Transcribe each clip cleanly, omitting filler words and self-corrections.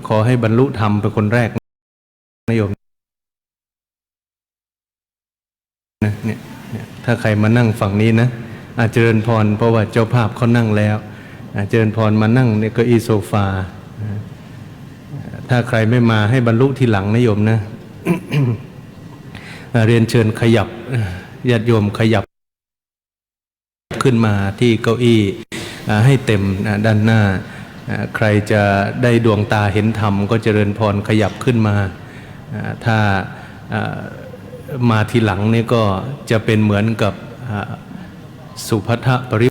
ขอให้บรรลุธรรมเป็นคนแรกนะโยมนะเนี่ยถ้าใครมานั่งฝั่งนี้นะเจริญพรเพราะว่าเจ้าภาพเขานั่งแล้วเจริญพรมานั่งในเก้าอี้โซฟาถ้าใครไม่มาให้บรรลุทีหลังนะโยมนะ เรียนเชิญขยับญาติโยมขยับขึ้นมาที่เก้าอี้ให้เต็มด้านหน้าใครจะได้ดวงตาเห็นธรรมก็เจริญพรขยับขึ้นมาถ้ามาทีหลังนี่ก็จะเป็นเหมือนกับสุภัทปริ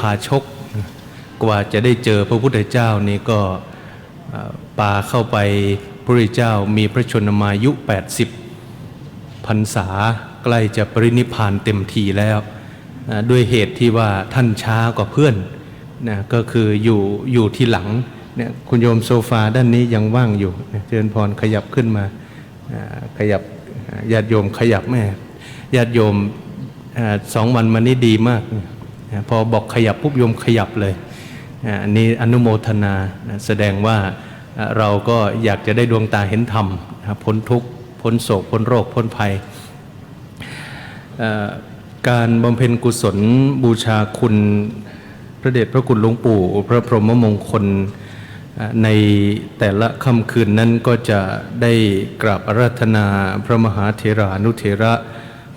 พาชกกว่าจะได้เจอพระพุทธเจ้านี่ก็ปาเข้าไปพระพุทธเจ้ามีพระชนมายุ80 พรรษาใกล้จะปรินิพพานเต็มทีแล้วด้วยเหตุที่ว่าท่านช้ากว่าเพื่อนนะก็คืออยู่ที่หลังเนี่ยคุณโยมโซฟาด้านนี้ยังว่างอยู่เจริญพรขยับขึ้นมาขยับญาติโยมขยับแม่ญาติโยม2 วันมานี้ดีมากพอบอกขยับปุ๊บโยมขยับเลยอันนี้อนุโมทนาแสดงว่าเราก็อยากจะได้ดวงตาเห็นธรรมพ้นทุกข์พ้นโศกพ้นโรคพ้นภัยการบำเพ็ญกุศลบูชาคุณพระเดชพระคุณหลวงปู่พระพรหมมงคลในแต่ละค่ำคืนนั้นก็จะได้กราบอาราธนาพระมหาเถรานุเถระ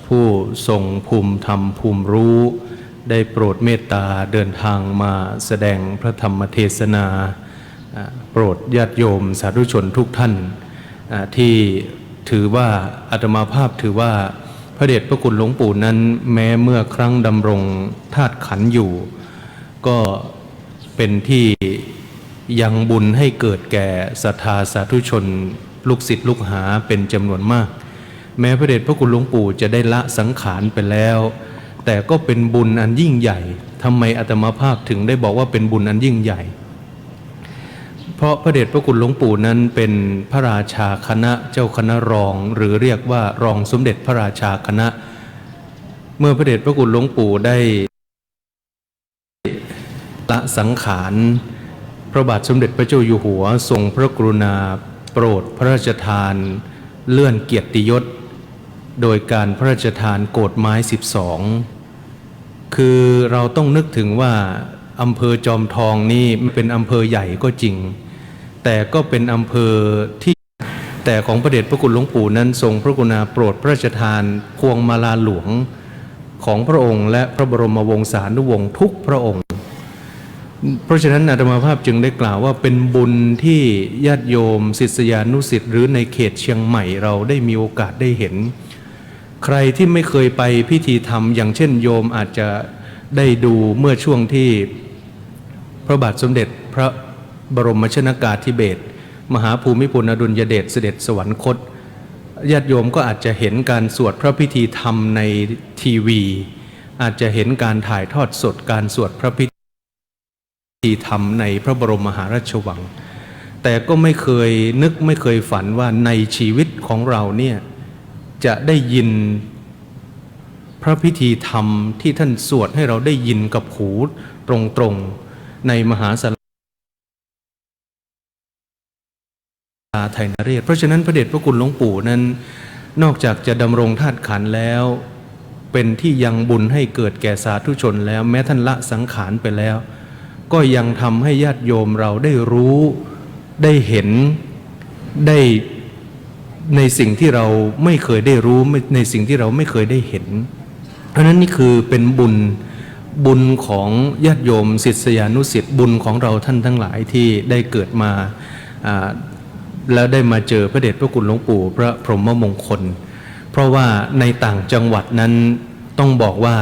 ผู้ทรงภูมิธรรมภูมิรู้ได้โปรดเมตตาเดินทางมาแสดงพระธรรมเทศนาโปรดญาติโยมสาธุชนทุกท่านที่ถือว่าอาตมาภาพถือว่าพระเดชพระคุณหลวงปู่นั้นแม้เมื่อครั้งดำรงธาตุขันธ์อยู่ก็เป็นที่ยังบุญให้เกิดแก่ศรัทธาสาธุชนลูกศิษย์ลูกหาเป็นจำนวนมากแม้พระเดชพระคุณหลวงปู่จะได้ละสังขารไปแล้วแต่ก็เป็นบุญอันยิ่งใหญ่ทำไมอาตมาภาพถึงได้บอกว่าเป็นบุญอันยิ่งใหญ่เพราะพระเดชพระคุณหลวงปู่นั้นเป็นพระราชาคณะเจ้าคณะรองหรือเรียกว่ารองสมเด็จพระราชาคณะเมื่อพระเดชพระคุณหลวงปู่ได้ละสังขารพระบาทสมเด็จพระเจ้าอยู่หัวทรงพระกรุณาโปรดพระราชทานเลื่อนเกียรติยศโดยการพระราชทานโกฐไม้12คือเราต้องนึกถึงว่าอำเภอจอมทองนี่เป็นอำเภอใหญ่ก็จริงแต่ก็เป็นอำเภอที่แต่ของพระเดชพระคุณหลวงปู่นั้นทรงพระกรุณาโปรดพระราชทานพวงมาลาหลวงของพระองค์และพระบรมวงศานุวงศ์ทุกพระองค์เพราะฉะนั้นอาตมาภาพจึงได้กล่าวว่าเป็นบุญที่ญาติโยมศิษยานุศิษย์หรือในเขตเชียงใหม่เราได้มีโอกาสได้เห็นใครที่ไม่เคยไปพิธีธรรมอย่างเช่นโยมอาจจะได้ดูเมื่อช่วงที่พระบาทสมเด็จพระบรมชนกาธิเบศรมหาภูมิพลอดุลยเดชเสด็จสวรรคตญาติโยมก็อาจจะเห็นการสวดพระพิธีธรรมในทีวีอาจจะเห็นการถ่ายทอดสดการสวดพระพิธีธรรมในพระบรมมหาราชวังแต่ก็ไม่เคยนึกไม่เคยฝันว่าในชีวิตของเราเนี่ยจะได้ยินพระพิธีธรรมที่ท่านสวดให้เราได้ยินกับหูตรงๆในมหาศาลาไทยนเรศเพราะฉะนั้นพระเดชพระคุณหลวงปู่นั้นนอกจากจะดำรงธาตุขันธ์แล้วเป็นที่ยังบุญให้เกิดแก่สาธุชนแล้วแม้ท่านละสังขารไปแล้วก็ยังทำให้ญาติโยมเราได้รู้ได้เห็นได้ในสิ่งที่เราไม่เคยได้รู้ในสิ่งที่เราไม่เคยได้เห็นเพราะนั้นนี่คือเป็นบุญ บุญของญาติโยมศิษยานุศิษย์บุญของเราท่านทั้งหลายที่ได้เกิดมาแล้วได้มาเจอพระเดชพระคุณหลวงปู่พระพรหมมงคลเพราะว่าในต่างจังหวัดนั้นต้องบอกว่า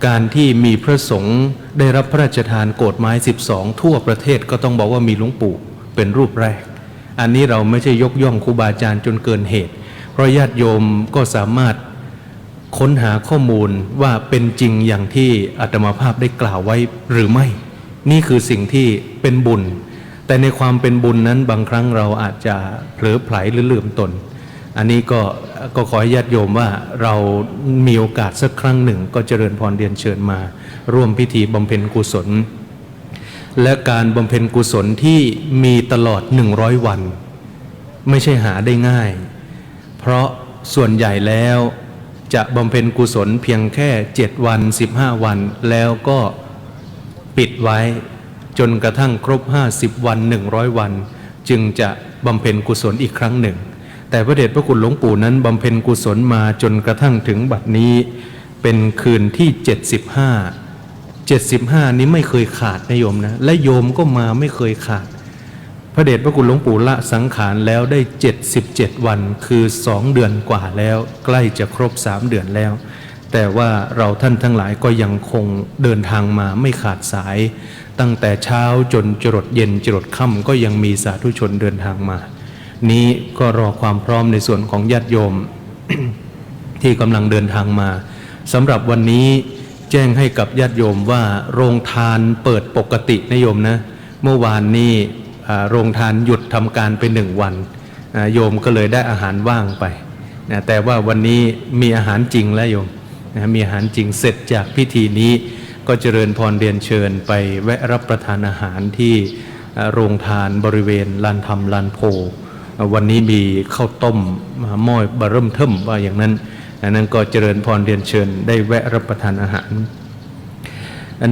การที่มีพระสงฆ์ได้รับพระราชทานโกฐไม้12ทั่วประเทศก็ต้องบอกว่ามีหลวงปู่เป็นรูปแรกอันนี้เราไม่ใช่ยกย่องครูบาอาจารย์จนเกินเหตุเพราะญาติโยมก็สามารถค้นหาข้อมูลว่าเป็นจริงอย่างที่อาตมาภาพได้กล่าวไว้หรือไม่นี่คือสิ่งที่เป็นบุญแต่ในความเป็นบุญนั้นบางครั้งเราอาจจะเผลอไผลหรือลืมตนอันนี้ก็ขอให้ญาติโยมว่าเรามีโอกาสสักครั้งหนึ่งก็เจริญพรเรียนเชิญมาร่วมพิธีบำเพ็ญกุศลและการบำเพ็ญกุศลที่มีตลอด100วันไม่ใช่หาได้ง่ายเพราะส่วนใหญ่แล้วจะบำเพ็ญกุศลเพียงแค่7วัน15วันแล้วก็ปิดไว้จนกระทั่งครบ50วัน100วันจึงจะบำเพ็ญกุศลอีกครั้งหนึ่งแต่พระเดชพระคุณหลวงปู่นั้นบำเพ็ญกุศลมาจนกระทั่งถึงบัดนี้เป็นคืนที่75นี้ไม่เคยขาดนะโยมนะและโยมก็มาไม่เคยขาดพระเดชพระคุณหลวงปู่ละสังขารแล้วได้77วันคือ2เดือนกว่าแล้วใกล้จะครบ3เดือนแล้วแต่ว่าเราท่านทั้งหลายก็ยังคงเดินทางมาไม่ขาดสายตั้งแต่เช้าจนจรดเย็นจรดค่ำก็ยังมีสาธุชนเดินทางมานี้ก็รอความพร้อมในส่วนของญาติโยม ที่กำลังเดินทางมาสำหรับวันนี้แจ้งให้กับญาติโยมว่าโรงทานเปิดปกตินะโยมนะเมื่อวานนี้โรงทานหยุดทำการไป1วันโยมก็เลยได้อาหารว่างไปแต่ว่าวันนี้มีอาหารจริงแล้วโยมมีอาหารจริงเสร็จจากพิธีนี้ก็เจริญพรเรียนเชิญไปแวะรับประทานอาหารที่โรงทานบริเวณลานธรรมลานโพวันนี้มีข้าวต้มหม้อบะเริ่มเทิมว่าอย่างนั้นนั้นก็เจริญพรเรียนเชิญได้แวะรับประทานอาหาร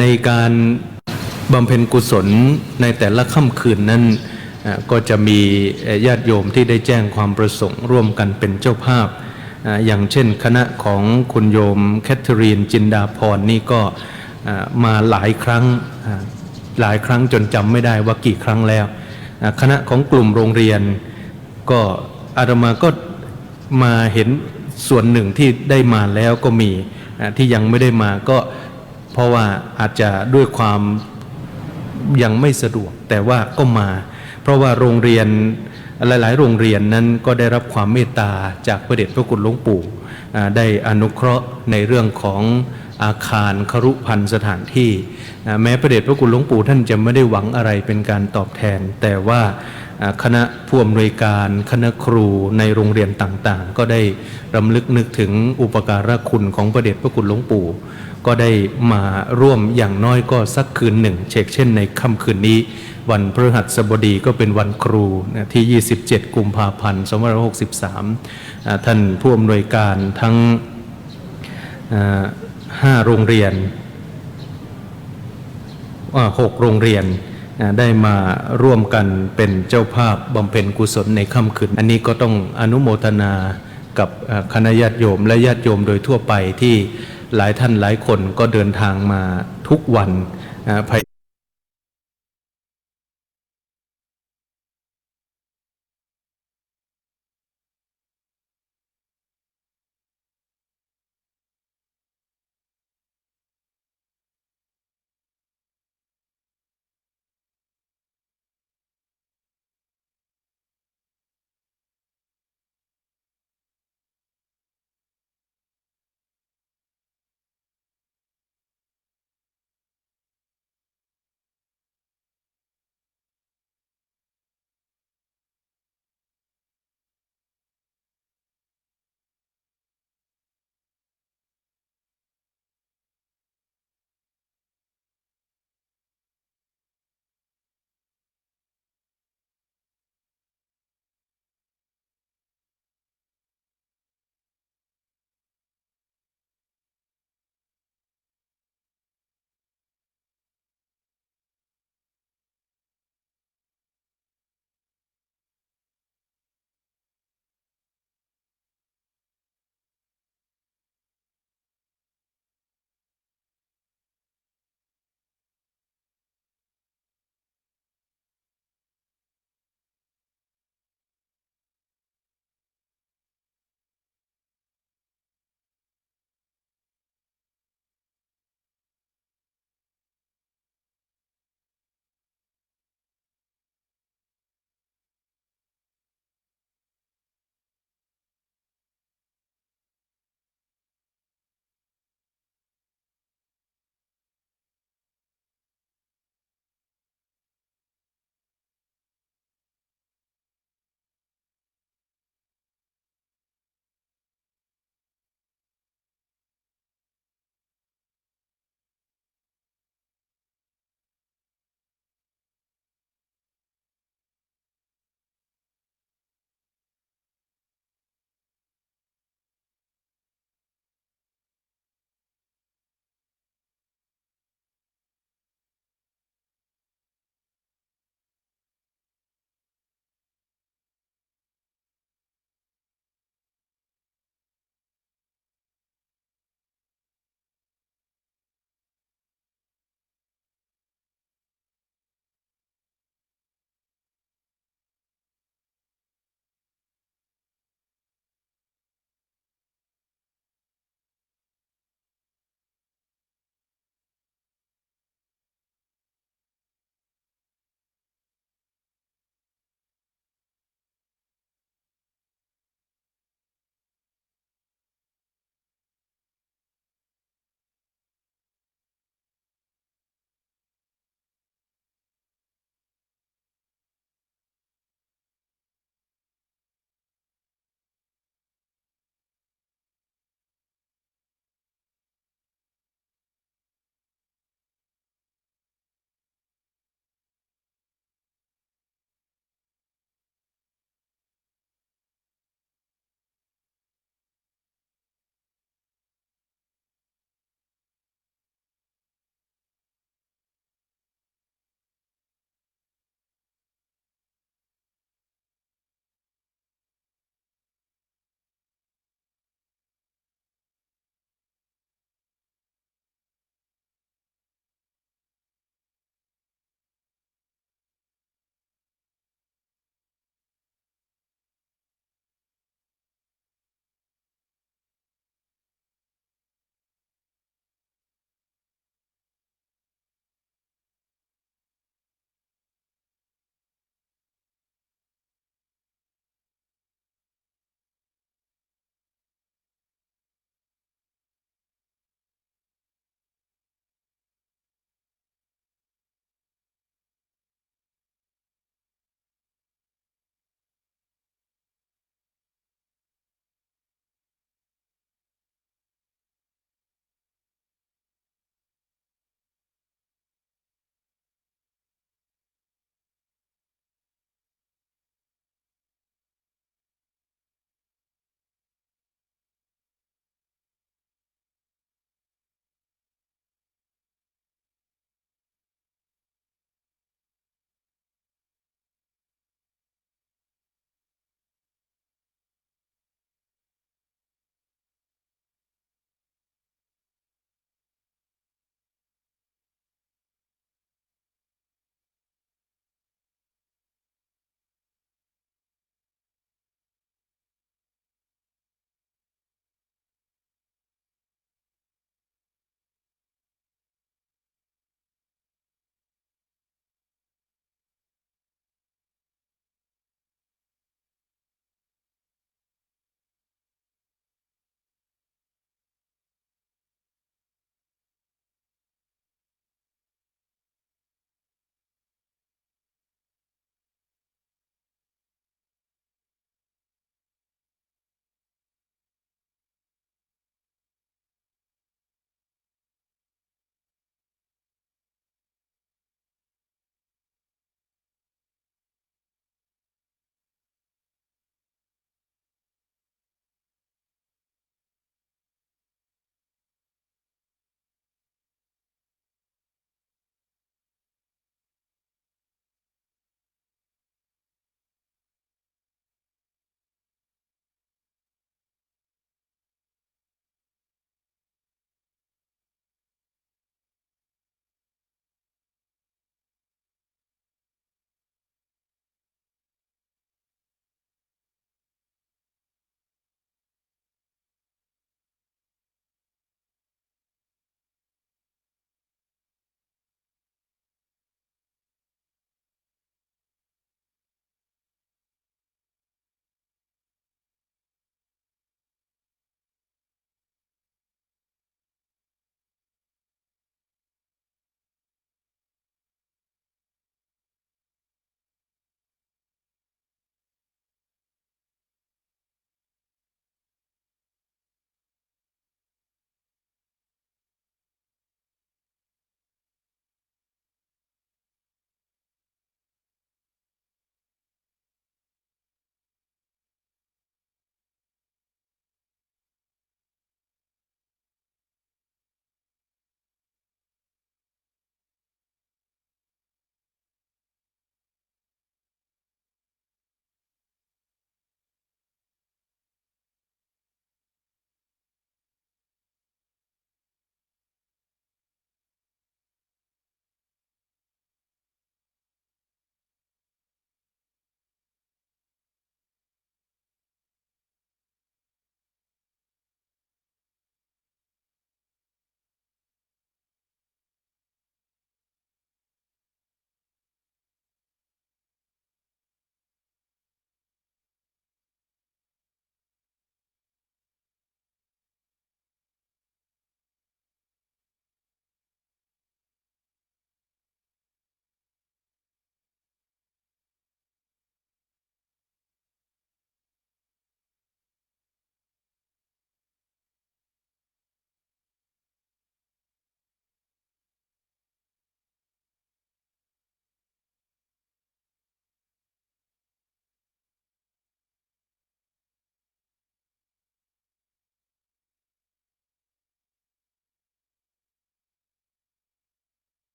ในการบำเพ็ญกุศลในแต่ละค่ำคืนนั้นก็จะมีญาติโยมที่ได้แจ้งความประสงค์ร่วมกันเป็นเจ้าภาพอย่างเช่นคณะของคุณโยมแคทเธอรีนจินดาพรนี่ก็มาหลายครั้งจนจำไม่ได้ว่ากี่ครั้งแล้วคณะของกลุ่มโรงเรียนก็อาตมาก็มาเห็นส่วนหนึ่งที่ได้มาแล้วก็มีที่ยังไม่ได้มาก็เพราะว่าอาจจะด้วยความยังไม่สะดวกแต่ว่าก็มาเพราะว่าโรงเรียนหลายๆโรงเรียนนั้นก็ได้รับความเมตตาจากพระเดชพระคุณหลวงปู่ได้อนุเคราะห์ในเรื่องของอาคารครุภัณฑ์สถานที่แม้พระเดชพระคุณหลวงปู่ท่านจะไม่ได้หวังอะไรเป็นการตอบแทนแต่ว่าคณะผู้อำนวยการคณะครูในโรงเรียนต่างๆก็ได้รำลึกนึกถึงอุปการะคุณของพระเดชพระคุณหลวงปู่ก็ได้มาร่วมอย่างน้อยก็สักคืนหนึ่งเช่นในค่ำคืนนี้วันพฤหัสบดีก็เป็นวันครูที่27กุมภาพันธ์2563ท่านผู้อำนวยการทั้ง5โรงเรียน6โรงเรียนได้มาร่วมกันเป็นเจ้าภาพบำเพ็ญกุศลในค่ำคืนอันนี้ก็ต้องอนุโมทนากับคณะญาติโยมและญาติโยมโดยทั่วไปที่หลายท่านหลายคนก็เดินทางมาทุกวัน